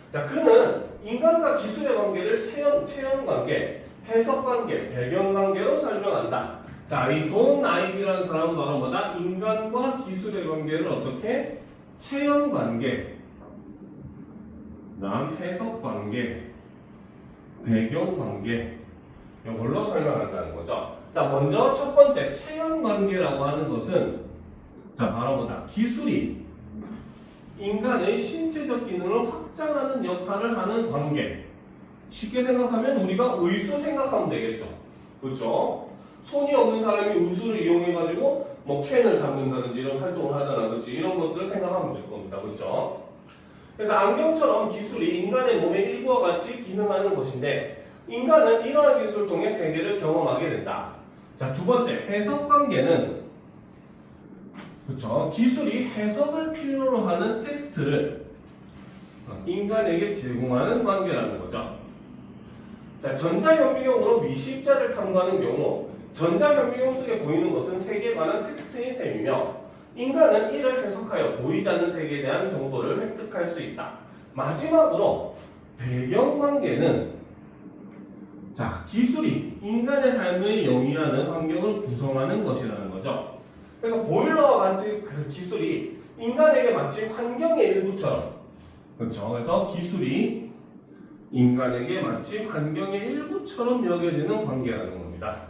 자, 그는 인간과 기술의 관계를 체험 관계, 해석 관계, 배경 관계로 설명한다. 자, 이 돈 아이디라는 사람은 바로 뭐다? 인간과 기술의 관계를 어떻게? 체험 관계, 그다음 해석 관계, 배경 관계 이걸로 설명한다는 거죠. 자, 먼저 첫 번째 체험 관계라고 하는 것은 자, 바로 뭐다? 기술이 인간의 신체적 기능을 확장하는 역할을 하는 관계. 쉽게 생각하면 우리가 의수 생각하면 되겠죠. 그렇죠? 손이 없는 사람이 의수를 이용해 가지고 뭐 캔을 잡는다든지 이런 활동을 하잖아. 그렇지? 이런 것들을 생각하면 될 겁니다. 그렇죠? 그래서 안경처럼 기술이 인간의 몸의 일부와 같이 기능하는 것인데 인간은 이러한 기술을 통해 세계를 경험하게 된다. 자, 두 번째 해석 관계는 그렇죠. 기술이 해석을 필요로 하는 텍스트를 인간에게 제공하는 관계라는 거죠. 자, 전자현미경으로 미십자를 탐구하는 경우 전자현미경 속에 보이는 것은 세계에 관한 텍스트인 셈이며 인간은 이를 해석하여 보이지 않는 세계에 대한 정보를 획득할 수 있다. 마지막으로 배경관계는 자, 기술이 인간의 삶을 영위하는 환경을 구성하는 것이라는 거죠. 그래서 보일러와 같이 그 기술이 인간에게 마치 환경의 일부처럼 그렇죠. 그래서 기술이 인간에게 마치 환경의 일부처럼 여겨지는 관계라는 겁니다.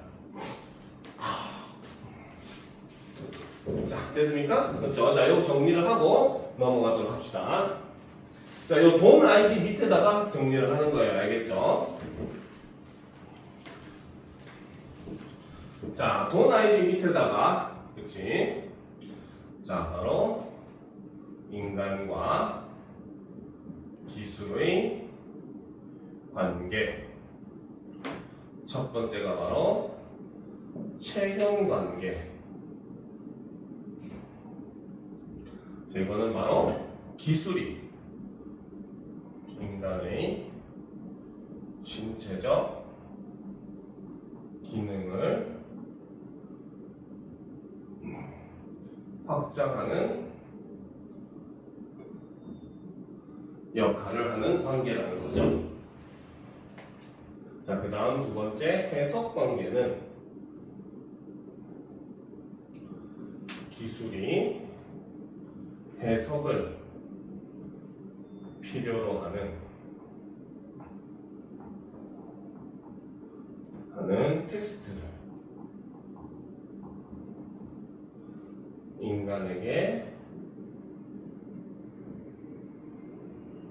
자, 됐습니까? 그렇죠. 자, 이거 정리를 하고 넘어가도록 합시다. 자, 이 돈 아이디 밑에다가 정리를 하는 거예요. 알겠죠? 자, 돈 아이디 밑에다가 그치? 자, 바로 인간과 기술의 관계. 첫 번째가 바로 체형 관계. 자, 이거는 바로 기술이 인간의 신체적 기능을 확장하는 역할을 하는 관계라는 거죠. 자, 그 다음 두 번째 해석 관계는 기술이 해석을 필요로 하는 텍스트를 인간에게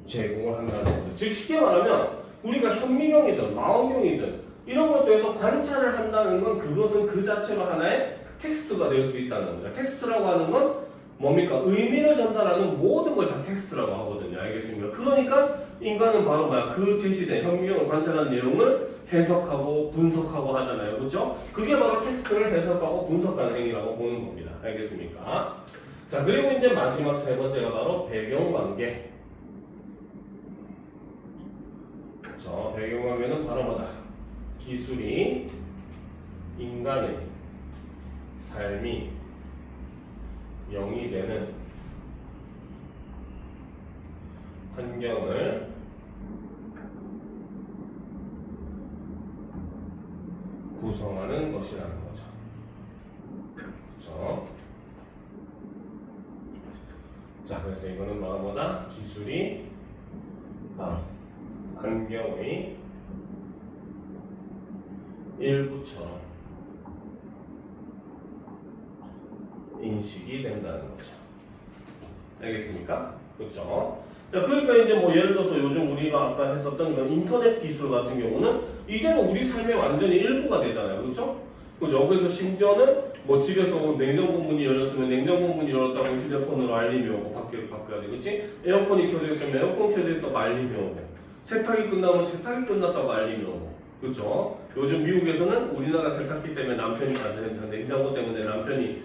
제공을 한다는 거죠. 즉 쉽게 말하면 우리가 현미경이든 망원경이든 이런 것들에서 관찰을 한다는 건 그것은 그 자체로 하나의 텍스트가 될 수 있다는 겁니다. 텍스트라고 하는 건 뭡니까? 의미를 전달하는 모든 걸 다 텍스트라고 하거든요. 알겠습니까? 그러니까 인간은 바로 뭐야? 그 제시된 현미경을 관찰한 내용을 해석하고 분석하고 하잖아요. 그렇죠? 그게 바로 텍스트를 해석하고 분석하는 행위라고 보는 겁니다. 알겠습니까? 자, 그리고 이제 마지막 세 번째가 바로 배경관계. 그렇죠? 배경관계는 바로 뭐다? 기술이 인간의 삶이 영이 되는 환경을 구성하는 것이라는 거죠. 그렇죠? 자, 그래서 이거는 바로 뭐다? 기술이 바로 환경의 일부처럼 인식이 된다는 거죠. 알겠습니까? 그렇죠? 자, 그러니까 이제 뭐 예를 들어서 요즘 우리가 아까 했었던 이런 인터넷 기술 같은 경우는 이제는 우리 삶의 완전히 일부가 되잖아요. 그렇죠? 그죠? 그래서 심지어는 뭐 집에서 냉장고 문이 열렸으면 냉장고 문이 열었다고 휴대폰으로 알림이 오고 밖까지, 그렇지? 에어컨이 켜져 있으면 에어컨 켜져 있다고 알림이 오고 세탁이 끝나면 세탁이 끝났다고 알림이 오고, 그렇죠? 요즘 미국에서는 우리나라 세탁기 때문에 남편이 안 되는데 냉장고 때문에 남편이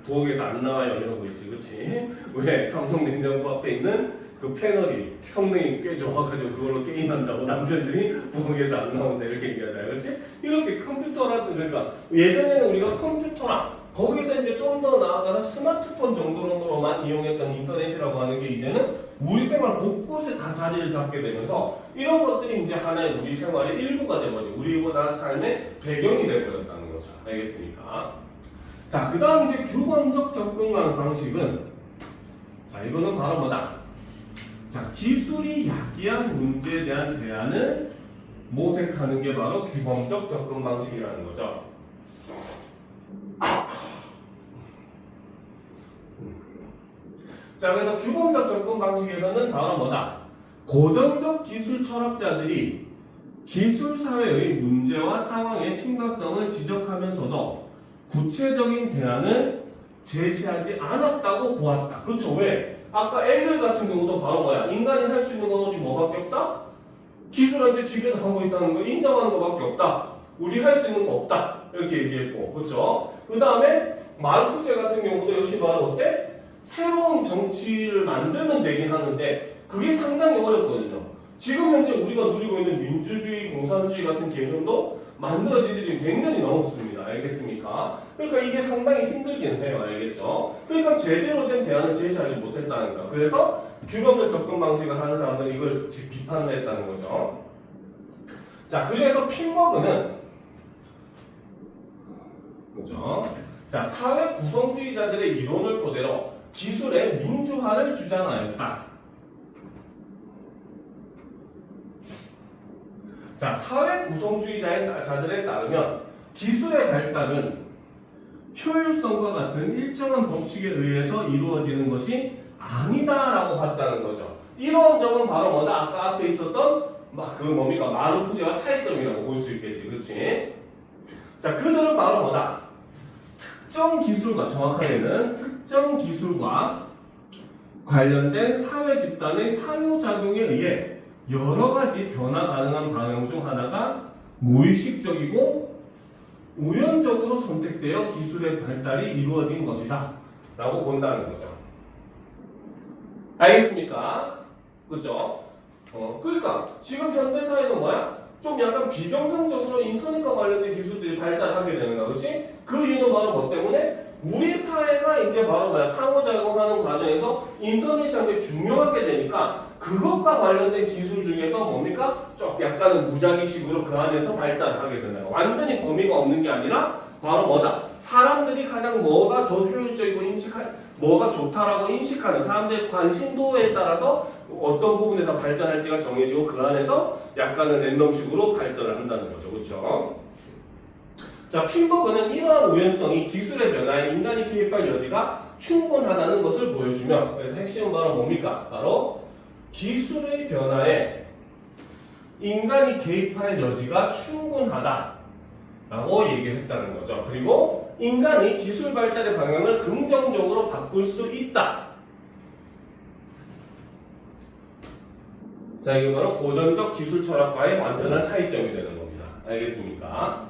부엌에서 안 나와요 이러고 있지, 그렇지? 왜? 삼성 냉장고 앞에 있는 그 패널이 성능이 꽤 좋아가지고 그걸로 게임한다고 남편들이 부엌에서 안 나온다 이렇게 얘기하잖아요, 그렇지? 이렇게 컴퓨터라, 그러니까 예전에는 우리가 컴퓨터랑 거기서 이제 좀 더 나아가서 스마트폰 정도로만 이용했던 인터넷이라고 하는 게 이제는 우리 생활 곳곳에 다 자리를 잡게 되면서 이런 것들이 이제 하나의 우리 생활의 일부가 돼버리고 우리보다 삶의 배경이 돼버렸다는 거죠. 알겠습니까? 자, 그 다음 이제 규범적 접근 방식은 자, 이거는 바로 뭐다? 자, 기술이 야기한 문제에 대한 대안을 모색하는 게 바로 규범적 접근 방식이라는 거죠. 자, 그래서 규범적 접근 방식에서는 바로 뭐다? 고전적 기술 철학자들이 기술 사회의 문제와 상황의 심각성을 지적하면서도 구체적인 대안을 제시하지 않았다고 보았다. 그렇죠? 왜? 아까 엘들 같은 경우도 바로 뭐야? 인간이 할 수 있는 건 오직 뭐밖에 없다? 기술한테 지배당하고 있다는 거 인정하는 것밖에 없다. 우리 할 수 있는 거 없다. 이렇게 얘기했고, 그렇죠? 그 다음에 마르크스 같은 경우도 역시 바로 어때? 새로운 정치를 만들면 되긴 하는데 그게 상당히 어렵거든요. 지금 현재 우리가 누리고 있는 민주주의, 공산주의 같은 개념도 만들어진 지 지금 100년이 넘었습니다. 알겠습니까? 그러니까 이게 상당히 힘들긴 해요. 알겠죠? 그러니까 제대로 된 대안을 제시하지 못했다는 거. 그래서 규범적 접근 방식을 하는 사람들은 이걸 비판을 했다는 거죠. 자, 그래서 핀버그는 그죠? 자, 사회 구성주의자들의 이론을 토대로 기술의 민주화를 주장하였다. 자, 사회 구성주의자들에 따르면 기술의 발달은 효율성과 같은 일정한 법칙에 의해서 이루어지는 것이 아니다라고 봤다는 거죠. 이런 점은 바로 뭐다? 아까 앞에 있었던 뭡니까? 마르크스와 차이점이라고 볼 수 있겠지, 그렇지? 자, 그들은 바로 뭐다? 특정 기술과 정확하게는 특정 기술과 관련된 사회 집단의 상호작용에 의해 여러 가지 변화 가능한 방향 중 하나가 무의식적이고 우연적으로 선택되어 기술의 발달이 이루어진 것이다 라고 본다는 거죠. 알겠습니까? 그렇죠? 그러니까 지금 현대사회는 뭐야? 좀 약간 비정상적으로 인터넷과 관련된 기술들이 발달하게 되는 거야. 그렇지? 그 이유는 바로 뭐 때문에? 우리 사회가 이제 바로 뭐야? 상호작용하는 과정에서 인터넷이 한게 중요하게 되니까 그것과 관련된 기술 중에서 뭡니까? 좀 약간은 무작위식으로 그 안에서 발달하게 된다. 완전히 범위가 없는 게 아니라 바로 뭐다? 사람들이 가장 뭐가 더 효율적이고 뭐가 좋다라고 인식하는 사람들의 관심도에 따라서 어떤 부분에서 발전할지가 정해지고 그 안에서 약간은 랜덤식으로 발전을 한다는 거죠. 그렇죠? 자, 핀버그는 이러한 우연성이 기술의 변화에 인간이 개입할 여지가 충분하다는 것을 보여주며 그래서 핵심은 바로 뭡니까? 바로 기술의 변화에 인간이 개입할 여지가 충분하다 라고 얘기했다는 거죠. 그리고 인간이 기술 발달의 방향을 긍정적으로 바꿀 수 있다. 자, 이게 바로 고전적 기술 철학과의 완전한 차이점이 되는 겁니다. 알겠습니까?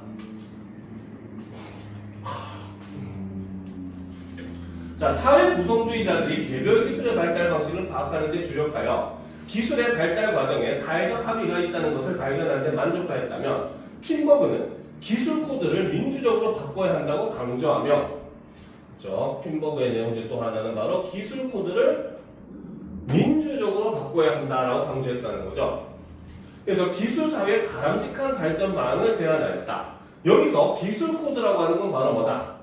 자, 사회 구성주의자들이 개별 기술의 발달 방식을 파악하는 데 주력하여 기술의 발달 과정에 사회적 합의가 있다는 것을 발견하는 데 만족하였다면 핀버그는 기술 코드를 민주적으로 바꿔야 한다고 강조하며 그렇죠? 핀버그의 내용 중 또 하나는 바로 기술 코드를 민주적으로 바꿔야 한다라고 강조했다는 거죠. 그래서 기술 사회의 바람직한 발전 방향을 제안하였다. 여기서 기술 코드라고 하는 건 바로 뭐다?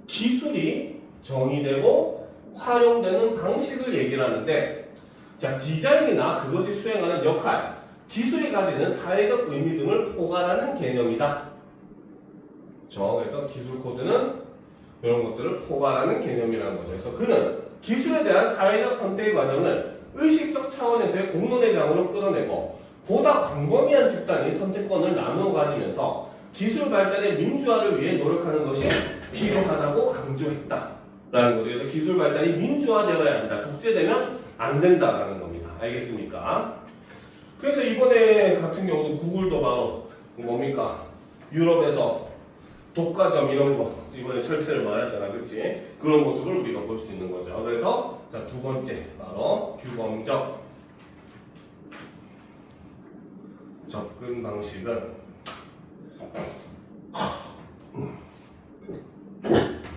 기술이 정의되고 활용되는 방식을 얘기를 하는데 자, 디자인이나 그것이 수행하는 역할, 기술이 가지는 사회적 의미 등을 포괄하는 개념이다. 그래서 기술 코드는 이런 것들을 포괄하는 개념이라는 거죠. 그래서 그는 기술에 대한 사회적 선택의 과정을 의식적 차원에서의 공론의 장으로 끌어내고 보다 광범위한 집단이 선택권을 나누어 가지면서 기술 발달의 민주화를 위해 노력하는 것이 필요하다고 강조했다. 라는 거죠. 그래서 기술 발달이 민주화되어야 한다. 독재되면 안 된다라는 겁니다. 알겠습니까? 그래서 이번에 같은 경우도 구글도 바로 뭡니까? 유럽에서 독과점 이런 거 이번에 철퇴를 말했잖아, 그렇지? 그런 모습을 우리가 볼 수 있는 거죠. 그래서 자, 두 번째 바로 규범적 접근 방식은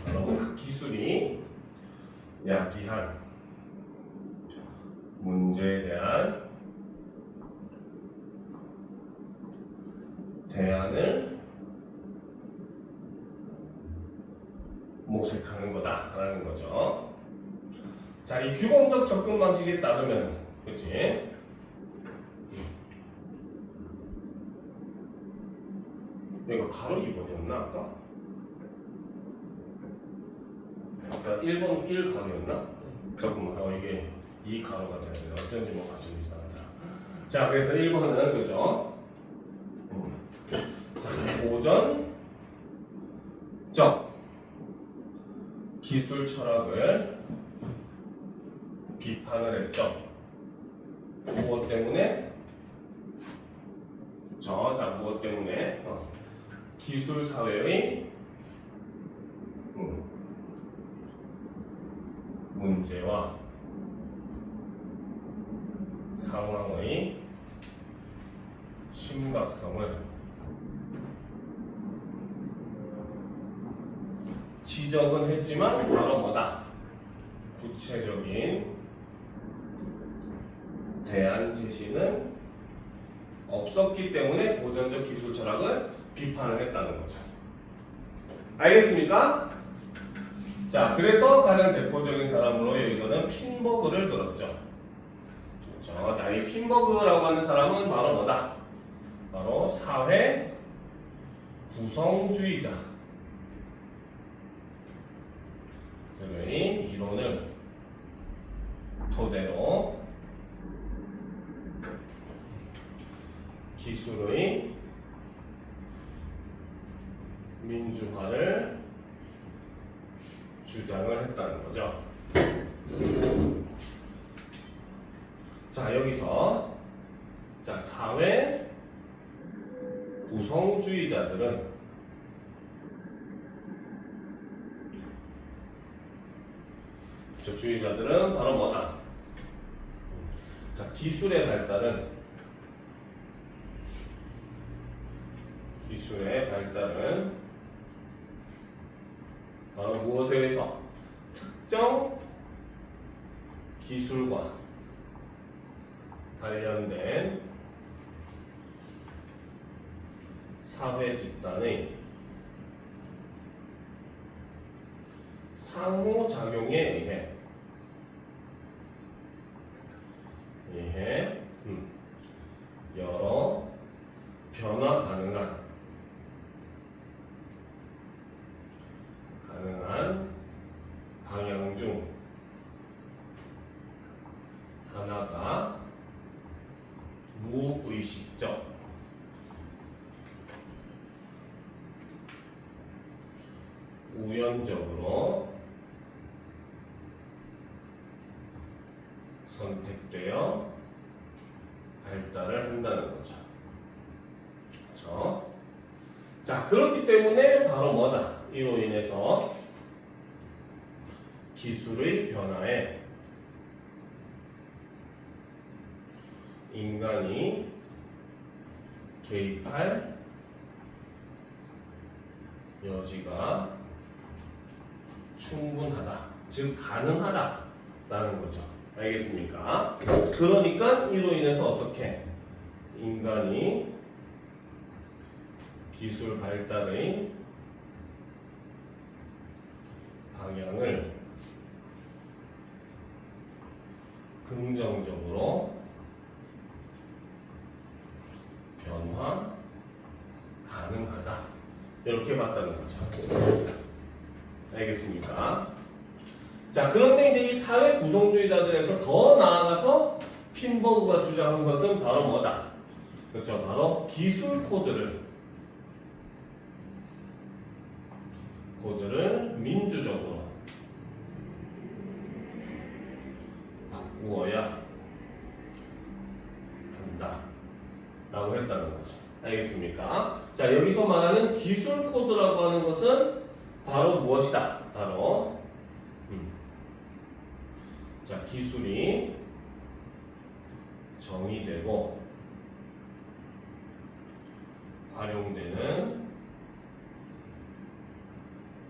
바로 야기한 문제에 대한 대안을 모색하는 거다라는 거죠. 자, 이 규범적 접근 방식에 따르면, 그치? 이거 가로 2번이었나 아까? 아까 1번 1 가로였나? 잠깐만, 이게 2 가로가 돼야 돼. 어쩐지 뭐 같이 이상하다. 자, 그래서 1번은 그죠? 자, 고전적 기술 철학을 비판을 했죠. 무엇 때문에? 자, 무엇 때문에? 기술 사회의 문제와 상황의 심각성을 지적은 했지만 바로 뭐다? 구체적인 대안 제시는 없었기 때문에 고전적 기술 철학을 비판을 했다는 거죠. 알겠습니까? 자, 그래서 가장 대표적인 사람으로 여기서는 핀버그를 들었죠. 그렇죠. 자, 이 핀버그라고 하는 사람은 바로 뭐다? 바로 사회 구성주의자 들의 이론을 토대로 기술의 민주화를 주장을 했다는 거죠. 자, 여기서 자, 사회 구성주의자들은 주의자들은 바로 뭐다? 자, 기술의 발달은 바로 무엇에 의해서? 특정 기술과 관련된 사회 집단의 상호작용에 의해 여러 변화 가능한 방향 중 하나가 무의식적 우연적으로 선택되어 발달을 한다는 거죠. 그렇죠? 자, 그렇기 때문에 바로 뭐다? 이로 인해서 기술의 변화에 인간이 개입할 여지가 충분하다, 즉 가능하다라는 거죠. 알겠습니까? 그러니까 이로 인해서 어떻게 인간이 기술 발달의 방향을 긍정적으로 변화 가능하다, 이렇게 봤다는 거죠. 알겠습니까? 자, 그런데 이제 이 사회 구성주의자들에서 더 나아가서 핀버그가 주장한 것은 바로 뭐다? 그렇죠. 바로 기술 코드를 민주적으로 바꾸어야 한다 라고 했다는 거죠. 알겠습니까? 자, 여기서 말하는 기술 코드라고 하는 것은 바로 무엇이다? 바로 자, 기술이 정의되고 활용되는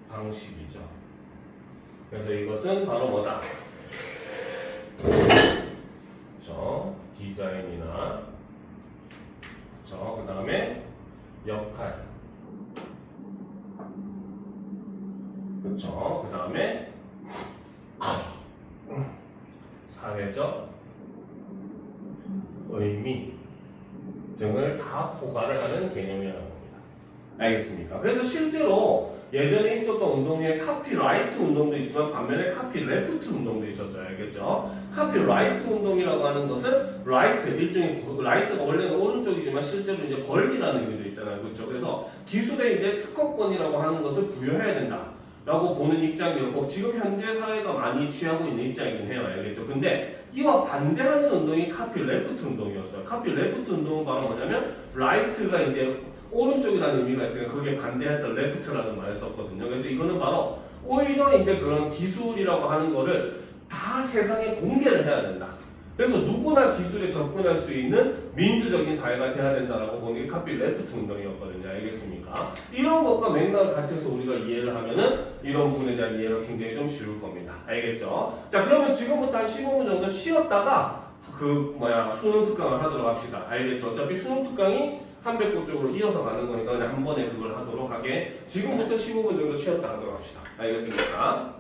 방식이죠. 그래서 이것은 바로 뭐다? 그렇죠. 디자인이나 그렇죠. 그 다음에 역할 그렇죠. 그 다음에 사회적 의미 등을 다 포괄을 하는 개념이라는 겁니다. 알겠습니까? 그래서 실제로 예전에 있었던 운동 중에 카피라이트 운동도 있지만 반면에 카피레프트 운동도 있었어요. 알겠죠? 카피라이트 운동이라고 하는 것은 라이트, 일종의 라이트가 원래는 오른쪽이지만 실제로 이제 권리라는 의미도 있잖아요. 그렇죠? 그래서 기술에 이제 특허권이라고 하는 것을 부여해야 된다. 라고 보는 입장이었고 지금 현재 사회가 많이 취하고 있는 입장이긴 해요. 알겠죠? 근데 이와 반대하는 운동이 카피레프트 운동이었어요. 카피레프트 운동은 바로 뭐냐면 라이트가 이제 오른쪽이라는 의미가 있으니까 그게 반대해서 레프트라는 말을 썼거든요. 그래서 이거는 바로 오히려 이제 그런 기술이라고 하는 거를 다 세상에 공개를 해야 된다. 그래서 누구나 기술에 접근할 수 있는 민주적인 사회가 돼야 된다라고 보는 게 카피레프트 운동이었거든요. 알겠습니까? 이런 것과 맥락을 같이 해서 우리가 이해를 하면은 이런 부분에 대한 이해가 굉장히 좀 쉬울 겁니다. 알겠죠? 자, 그러면 지금부터 한 15분 정도 쉬었다가 수능 특강을 하도록 합시다. 알겠죠? 어차피 수능 특강이 한백고 쪽으로 이어서 가는 거니까 그냥 한 번에 그걸 하도록 하게 지금부터 15분 정도 쉬었다 하도록 합시다. 알겠습니까?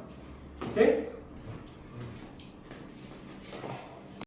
오케이?